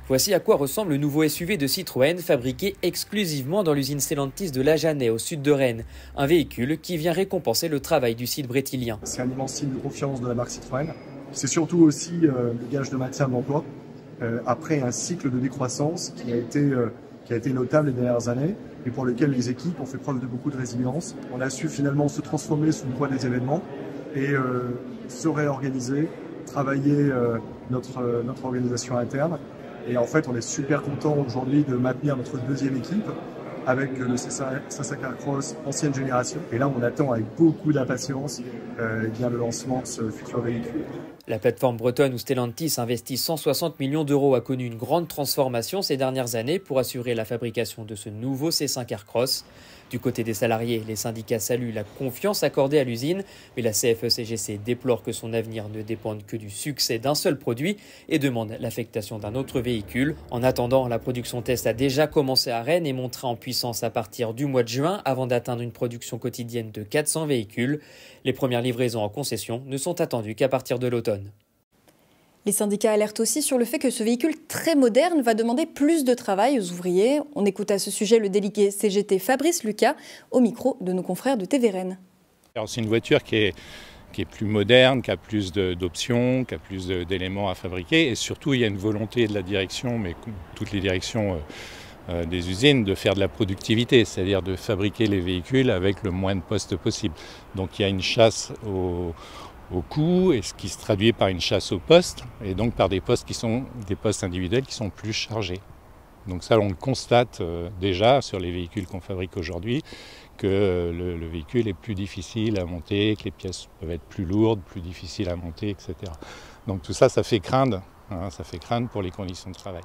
Voici à quoi ressemble le nouveau SUV de Citroën fabriqué exclusivement dans l'usine Stellantis de Lajanais au sud de Rennes. Un véhicule qui vient récompenser le travail du site brétilien. C'est un immense signe de confiance de la marque Citroën. C'est surtout aussi le gage de maintien de l'emploi après un cycle de décroissance qui a été notable les dernières années et pour lequel les équipes ont fait preuve de beaucoup de résilience. On a su finalement se transformer sous le poids des événements et se réorganiser, travailler notre organisation interne. Et en fait, on est super content aujourd'hui de maintenir notre deuxième équipe avec le C5 Cross ancienne génération. Et là, on attend avec beaucoup d'impatience le lancement de ce futur véhicule. La plateforme bretonne où Stellantis investit 160 millions d'euros a connu une grande transformation ces dernières années pour assurer la fabrication de ce nouveau C5 Aircross. Du côté des salariés, les syndicats saluent la confiance accordée à l'usine, mais la CFE-CGC déplore que son avenir ne dépende que du succès d'un seul produit et demande l'affectation d'un autre véhicule. En attendant, la production test a déjà commencé à Rennes et montera en puissance à partir du mois de juin avant d'atteindre une production quotidienne de 400 véhicules. Les premières livraisons en concession ne sont attendues qu'à partir de l'automne. Les syndicats alertent aussi sur le fait que ce véhicule très moderne va demander plus de travail aux ouvriers. On écoute à ce sujet le délégué CGT Fabrice Lucas au micro de nos confrères de TV Rennes. C'est une voiture qui est plus moderne, qui a plus d'options, qui a plus d'éléments à fabriquer et surtout il y a une volonté de la direction, mais toutes les directions des usines, de faire de la productivité, c'est-à-dire de fabriquer les véhicules avec le moins de postes possible. Donc il y a une chasse au coût, et ce qui se traduit par une chasse aux postes, et donc par des postes qui sont des postes individuels qui sont plus chargés. Donc ça, on le constate déjà sur les véhicules qu'on fabrique aujourd'hui, que le véhicule est plus difficile à monter, que les pièces peuvent être plus lourdes, plus difficiles à monter, etc. Donc tout ça, ça fait craindre, ça fait craindre pour les conditions de travail.